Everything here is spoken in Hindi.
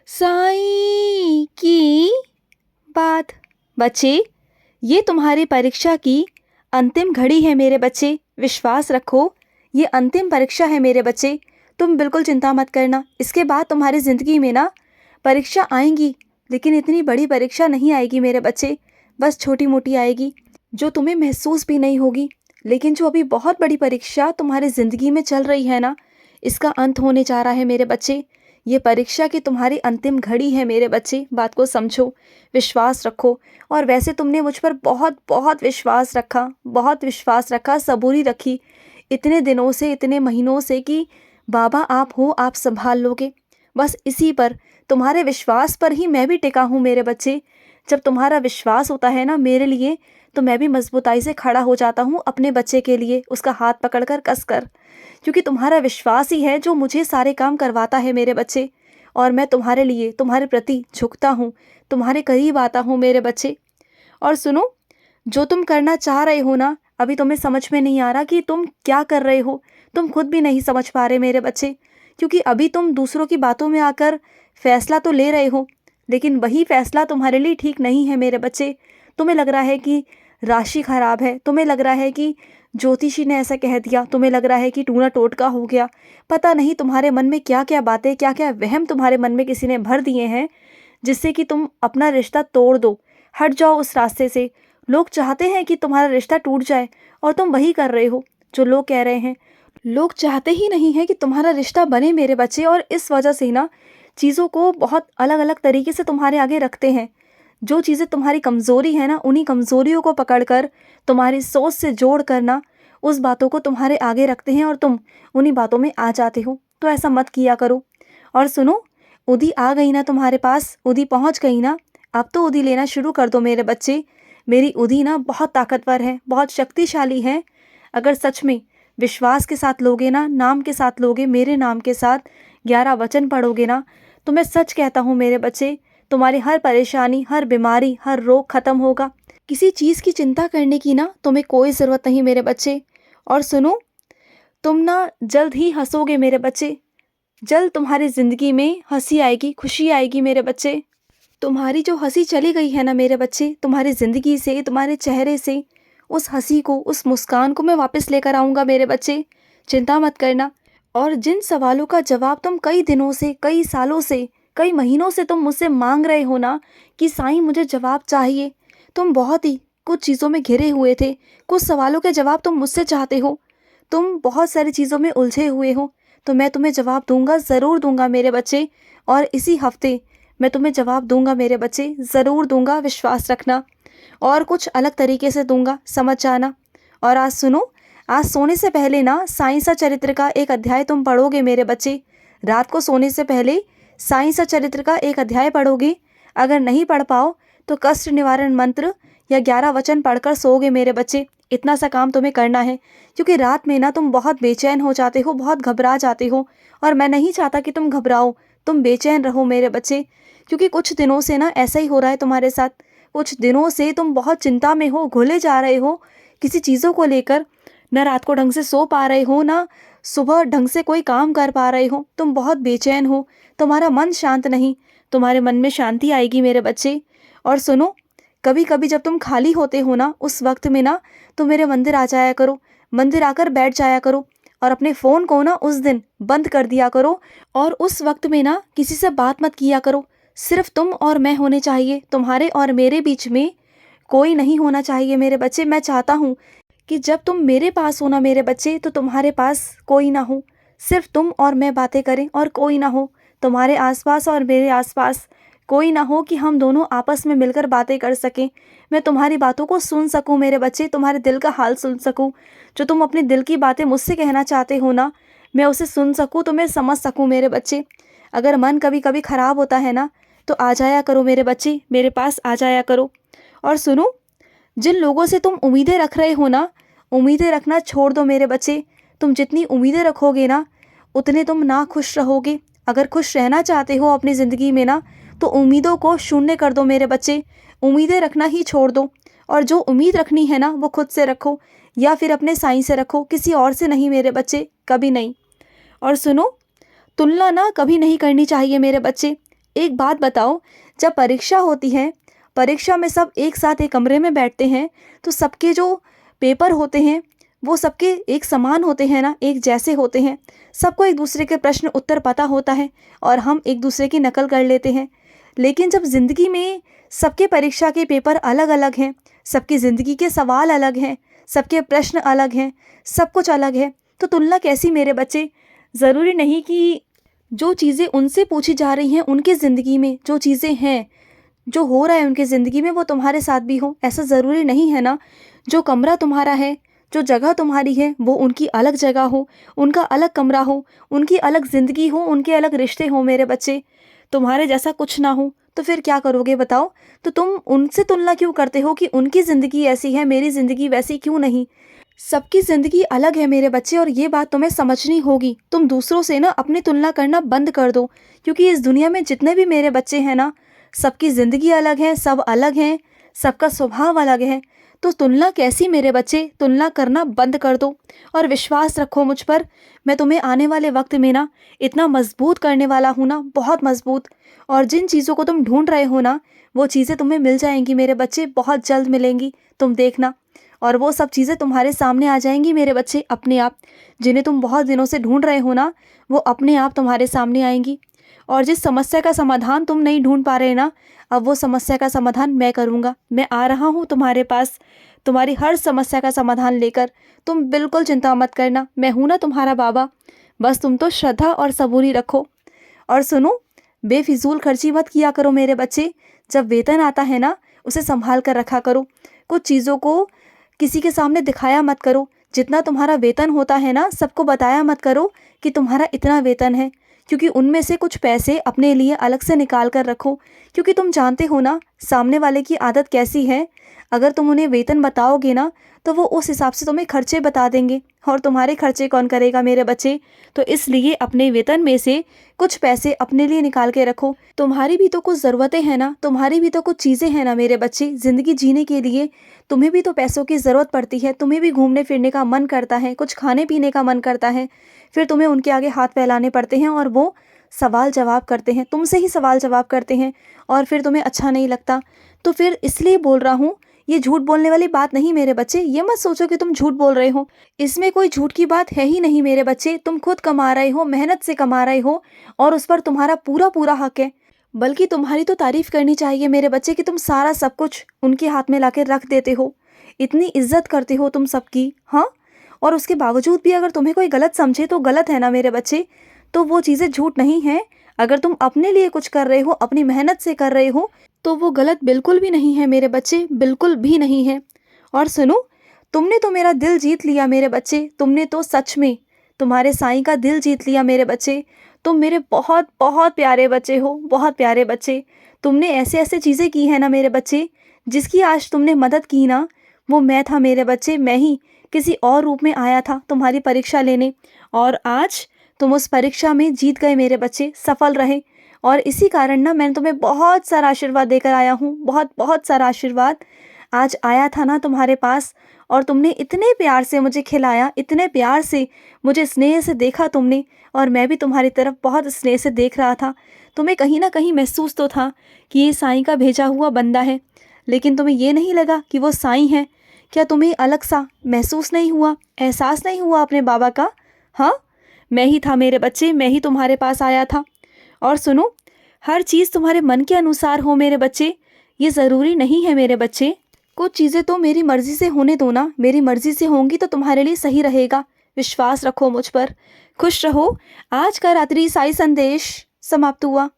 साईं की बात। बच्चे, ये तुम्हारी परीक्षा की अंतिम घड़ी है मेरे बच्चे। विश्वास रखो, ये अंतिम परीक्षा है मेरे बच्चे। तुम बिल्कुल चिंता मत करना। इसके बाद तुम्हारी ज़िंदगी में ना परीक्षा आएंगी, लेकिन इतनी बड़ी परीक्षा नहीं आएगी मेरे बच्चे। बस छोटी मोटी आएगी जो तुम्हें महसूस भी नहीं होगी। लेकिन जो अभी बहुत बड़ी परीक्षा तुम्हारी ज़िंदगी में चल रही है ना, इसका अंत होने जा रहा है मेरे बच्चे। ये परीक्षा की तुम्हारी अंतिम घड़ी है मेरे बच्चे। बात को समझो, विश्वास रखो। और वैसे तुमने मुझ पर बहुत बहुत विश्वास रखा, बहुत विश्वास रखा, सबूरी रखी इतने दिनों से, इतने महीनों से कि बाबा आप हो, आप संभाल लोगे। बस इसी पर, तुम्हारे विश्वास पर ही मैं भी टिका हूँ मेरे बच्चे। जब तुम्हारा विश्वास होता है ना मेरे लिए, तो मैं भी मजबूताई से खड़ा हो जाता हूँ अपने बच्चे के लिए, उसका हाथ पकड़कर कसकर। क्योंकि तुम्हारा विश्वास ही है जो मुझे सारे काम करवाता है मेरे बच्चे। और मैं तुम्हारे लिए, तुम्हारे प्रति झुकता हूँ, तुम्हारे करीब आता हूँ मेरे बच्चे। और सुनो, जो तुम करना चाह रहे हो ना, अभी तुम्हें समझ में नहीं आ रहा कि तुम क्या कर रहे हो। तुम खुद भी नहीं समझ पा रहे मेरे बच्चे। क्योंकि अभी तुम दूसरों की बातों में आकर फैसला तो ले रहे हो, लेकिन वही फैसला तुम्हारे लिए ठीक नहीं है मेरे बच्चे। तुम्हें लग रहा है कि राशि खराब है, तुम्हें लग रहा है कि ज्योतिषी ने ऐसा कह दिया, तुम्हें लग रहा है कि टूना टोटका हो गया। पता नहीं तुम्हारे मन में क्या क्या बातें, क्या क्या वहम तुम्हारे मन में किसी ने भर दिए हैं, जिससे कि तुम अपना रिश्ता तोड़ दो, हट जाओ उस रास्ते से। लोग चाहते हैं कि तुम्हारा रिश्ता टूट जाए, और तुम वही कर रहे हो जो लोग कह रहे हैं। लोग चाहते ही नहीं है कि तुम्हारा रिश्ता बने मेरे बच्चे। और इस वजह से ना चीज़ों को बहुत अलग अलग तरीके से तुम्हारे आगे रखते हैं। जो चीज़ें तुम्हारी कमज़ोरी है ना, उन्हीं कमज़ोरियों को पकड़कर, तुम्हारी सोच से जोड़ कर ना, उस बातों को तुम्हारे आगे रखते हैं और तुम उन्हीं बातों में आ जाते हो। तो ऐसा मत किया करो। और सुनो, उदी आ गई ना तुम्हारे पास, उदी पहुंच गई ना, अब तो उदी लेना शुरू कर दो मेरे बच्चे। मेरी उदी ना बहुत ताकतवर है, बहुत शक्तिशाली है। अगर सच में विश्वास के साथ लोगे ना, नाम के साथ लोगे, मेरे नाम के साथ 11 वचन पढ़ोगे ना, तो मैं सच कहता हूँ मेरे बच्चे, तुम्हारी हर परेशानी, हर बीमारी, हर रोग खत्म होगा। किसी चीज़ की चिंता करने की ना तुम्हें कोई ज़रूरत नहीं मेरे बच्चे। और सुनो, तुम ना जल्द ही हंसोगे मेरे बच्चे। जल्द तुम्हारी ज़िंदगी में हंसी आएगी, खुशी आएगी मेरे बच्चे। तुम्हारी जो हंसी चली गई है ना मेरे बच्चे, तुम्हारी ज़िंदगी से, तुम्हारे चेहरे से, उस हंसी को, उस मुस्कान को मैं वापस लेकर आऊँगा मेरे बच्चे। चिंता मत करना। और जिन सवालों का जवाब तुम कई दिनों से, कई सालों से, कई महीनों से तुम मुझसे मांग रहे हो ना कि साईं मुझे जवाब चाहिए, तुम बहुत ही कुछ चीज़ों में घिरे हुए थे। कुछ सवालों के जवाब तुम मुझसे चाहते हो। तुम बहुत सारी चीज़ों में उलझे हुए हो। तो मैं तुम्हें जवाब दूंगा, ज़रूर दूंगा मेरे बच्चे। और इसी हफ्ते मैं तुम्हें जवाब दूंगा मेरे बच्चे, ज़रूर दूंगा, विश्वास रखना। और कुछ अलग तरीके से दूंगा, समझ जाना। और आज सुनो, आज सोने से पहले ना साईं सा चरित्र का एक अध्याय तुम पढ़ोगे मेरे बच्चे। रात को सोने से पहले साईं सा चरित्र का एक अध्याय पढ़ोगे। अगर नहीं पढ़ पाओ तो कष्ट निवारण मंत्र या 11 वचन पढ़कर सोओगे मेरे बच्चे। इतना सा काम तुम्हें करना है, क्योंकि रात में ना तुम बहुत बेचैन हो जाते हो, बहुत घबरा जाते हो। और मैं नहीं चाहता कि तुम घबराओ, तुम बेचैन रहो मेरे बच्चे। क्योंकि कुछ दिनों से ना ऐसा ही हो रहा है तुम्हारे साथ। कुछ दिनों से तुम बहुत चिंता में हो, घुले जा रहे हो किसी चीज़ों को लेकर। न रात को ढंग से सो पा रहे हो, ना सुबह ढंग से कोई काम कर पा रहे हो। तुम बहुत बेचैन हो, तुम्हारा मन शांत नहीं। तुम्हारे मन में शांति आएगी मेरे बच्चे। और सुनो, कभी कभी जब तुम खाली होते हो ना, उस वक्त में ना तुम मेरे मंदिर आ जाया करो। मंदिर आकर बैठ जाया करो और अपने फ़ोन को ना उस दिन बंद कर दिया करो। और उस वक्त में ना किसी से बात मत किया करो। सिर्फ तुम और मैं होने चाहिए, तुम्हारे और मेरे बीच में कोई नहीं होना चाहिए मेरे बच्चे। मैं चाहता हूँ कि जब तुम मेरे पास हो ना मेरे बच्चे, तो तुम्हारे पास कोई ना हो, सिर्फ तुम और मैं बातें करें और कोई ना हो तुम्हारे आसपास और मेरे आसपास। कोई ना हो कि हम दोनों आपस में मिलकर बातें कर सकें। मैं तुम्हारी बातों को सुन सकूं मेरे बच्चे, तुम्हारे दिल का हाल सुन सकूं। जो तुम अपने दिल की बातें मुझसे कहना चाहते हो ना, मैं उसे सुन सकूं, तो मैं समझ सकूं मेरे बच्चे। अगर मन कभी कभी ख़राब होता है ना, तो आ जाया करो मेरे बच्चे, मेरे पास आ जाया करो। और सुनो, जिन लोगों से तुम उम्मीदें रख रहे हो ना, उम्मीदें रखना छोड़ दो मेरे बच्चे। तुम जितनी उम्मीदें रखोगे ना, उतने तुम ना खुश रहोगे। अगर खुश रहना चाहते हो अपनी ज़िंदगी में ना, तो उम्मीदों को शून्य कर दो मेरे बच्चे। उम्मीदें रखना ही छोड़ दो। और जो उम्मीद रखनी है ना, वो खुद से रखो, या फिर अपने साईं से रखो, किसी और से नहीं मेरे बच्चे, कभी नहीं। और सुनो, तुलना ना कभी नहीं करनी चाहिए मेरे बच्चे। एक बात बताओ, जब परीक्षा होती है, परीक्षा में सब एक साथ एक कमरे में बैठते हैं, तो सबके जो पेपर होते हैं वो सबके एक समान होते हैं ना, एक जैसे होते हैं। सबको एक दूसरे के प्रश्न उत्तर पता होता है और हम एक दूसरे की नकल कर लेते हैं। लेकिन जब ज़िंदगी में सबके परीक्षा के पेपर अलग अलग हैं, सबकी ज़िंदगी के सवाल अलग हैं, सबके प्रश्न अलग हैं, सब कुछ अलग है, तो तुलना कैसी मेरे बच्चे? ज़रूरी नहीं कि जो चीज़ें उनसे पूछी जा रही हैं उनकी ज़िंदगी में, जो चीज़ें हैं, जो हो रहा है उनकी ज़िंदगी में, वो तुम्हारे साथ भी हो। ऐसा ज़रूरी नहीं है ना। जो कमरा तुम्हारा है, जो जगह तुम्हारी है, वो उनकी अलग जगह हो, उनका अलग कमरा हो, उनकी अलग ज़िंदगी हो, उनके अलग रिश्ते हो मेरे बच्चे। तुम्हारे जैसा कुछ ना हो तो फिर क्या करोगे बताओ? तो तुम उनसे तुलना क्यों करते हो कि उनकी ज़िंदगी ऐसी है, मेरी ज़िंदगी वैसी क्यों नहीं? सबकी ज़िंदगी अलग है मेरे बच्चे, और ये बात तुम्हें समझनी होगी। तुम दूसरों से ना अपनी तुलना करना बंद कर दो, क्योंकि इस दुनिया में जितने भी मेरे बच्चे हैं ना, सबकी ज़िंदगी अलग है, सब अलग हैं, सबका स्वभाव अलग है। तो तुलना कैसी मेरे बच्चे? तुलना करना बंद कर दो और विश्वास रखो मुझ पर। मैं तुम्हें आने वाले वक्त में ना इतना मजबूत करने वाला हूँ ना, बहुत मजबूत। और जिन चीज़ों को तुम ढूंढ रहे हो ना, वो चीज़ें तुम्हें मिल जाएंगी मेरे बच्चे, बहुत जल्द मिलेंगी, तुम देखना। और वो सब चीज़ें तुम्हारे सामने आ जाएंगी मेरे बच्चे अपने आप। जिन्हें तुम बहुत दिनों से ढूंढ रहे हो ना, वो अपने आप तुम्हारे सामने आएंगी। और जिस समस्या का समाधान तुम नहीं ढूंढ पा रहे ना, अब वो समस्या का समाधान मैं करूँगा। मैं आ रहा हूँ तुम्हारे पास, तुम्हारी हर समस्या का समाधान लेकर। तुम बिल्कुल चिंता मत करना, मैं हूँ ना तुम्हारा बाबा। बस तुम तो श्रद्धा और सबूरी रखो। और सुनो, बेफिजूल खर्ची मत किया करो मेरे बच्चे। जब वेतन आता है ना, उसे संभाल कर रखा करो। कुछ चीज़ों को किसी के सामने दिखाया मत करो। जितना तुम्हारा वेतन होता है ना, सबको बताया मत करो कि तुम्हारा इतना वेतन है, क्योंकि उनमें से कुछ पैसे अपने लिए अलग से निकाल कर रखो। क्योंकि तुम जानते हो ना सामने वाले की आदत कैसी है। अगर तुम उन्हें वेतन बताओगे ना, तो वो उस हिसाब से तुम्हें खर्चे बता देंगे, और तुम्हारे खर्चे कौन करेगा मेरे बच्चे? तो इसलिए अपने वेतन में से कुछ पैसे अपने लिए निकाल के रखो। तुम्हारी भी तो कुछ ज़रूरतें हैं ना, तुम्हारी भी तो कुछ चीज़ें हैं ना मेरे बच्चे, ज़िंदगी जीने के लिए तुम्हें भी तो पैसों की ज़रूरत पड़ती है। तुम्हें भी घूमने फिरने का मन करता है, कुछ खाने पीने का मन करता है, फिर तुम्हें उनके आगे हाथ फैलाने पड़ते हैं और वो सवाल जवाब करते हैं, तुमसे ही सवाल जवाब करते हैं, और फिर तुम्हें अच्छा नहीं लगता। तो फिर इसलिए बोल रहा हूँ, ये झूठ बोलने वाली बात नहीं मेरे बच्चे। ये मत सोचो कि तुम झूठ बोल रहे हो, इसमें कोई झूठ की बात है ही नहीं मेरे बच्चे। तुम खुद कमा रहे हो, मेहनत से कमा रहे हो, और उस पर तुम्हारा पूरा पूरा हक है। बल्कि तुम्हारी तो तारीफ करनी चाहिए मेरे बच्चे कि तुम सारा सब कुछ उनके हाथ में लाके रख देते हो, इतनी इज्जत करते हो तुम सबकी। हाँ, और उसके बावजूद भी अगर तुम्हें कोई गलत समझे तो गलत है ना मेरे बच्चे। तो वो चीज़ें झूठ नहीं है। अगर तुम अपने लिए कुछ कर रहे हो, अपनी मेहनत से कर रहे हो, तो वो गलत बिल्कुल भी नहीं है मेरे बच्चे, बिल्कुल भी नहीं है। और सुनो, तुमने तो मेरा दिल जीत लिया मेरे बच्चे। तुमने तो सच में तुम्हारे साईं का दिल जीत लिया मेरे बच्चे। तुम मेरे बहुत बहुत प्यारे बच्चे हो, बहुत प्यारे बच्चे। तुमने ऐसे ऐसे चीज़ें की हैं ना मेरे बच्चे, जिसकी आज तुमने मदद की ना, वो मैं था मेरे बच्चे। मैं ही किसी और रूप में आया था तुम्हारी परीक्षा लेने, और आज तुम उस परीक्षा में जीत गए मेरे बच्चे, सफल रहे। और इसी कारण ना मैंने तुम्हें बहुत सारा आशीर्वाद देकर आया हूँ, बहुत बहुत सारा आशीर्वाद आज आया था ना तुम्हारे पास। और तुमने इतने प्यार से मुझे खिलाया, इतने प्यार से मुझे स्नेह से देखा तुमने, और मैं भी तुम्हारी तरफ बहुत स्नेह से देख रहा था। तुम्हें कहीं ना कहीं महसूस तो था कि ये साईं का भेजा हुआ बंदा है, लेकिन तुम्हें ये नहीं लगा कि वो साईं है। क्या तुम्हें अलग सा महसूस नहीं हुआ, एहसास नहीं हुआ अपने बाबा का? हाँ, मैं ही था मेरे बच्चे, मैं ही तुम्हारे पास आया था। और सुनो, हर चीज़ तुम्हारे मन के अनुसार हो मेरे बच्चे, ये ज़रूरी नहीं है मेरे बच्चे। कुछ चीज़ें तो मेरी मर्ज़ी से होने दो ना, मेरी मर्ज़ी से होंगी तो तुम्हारे लिए सही रहेगा। विश्वास रखो मुझ पर। खुश रहो। आज का रात्रि साई संदेश समाप्त हुआ।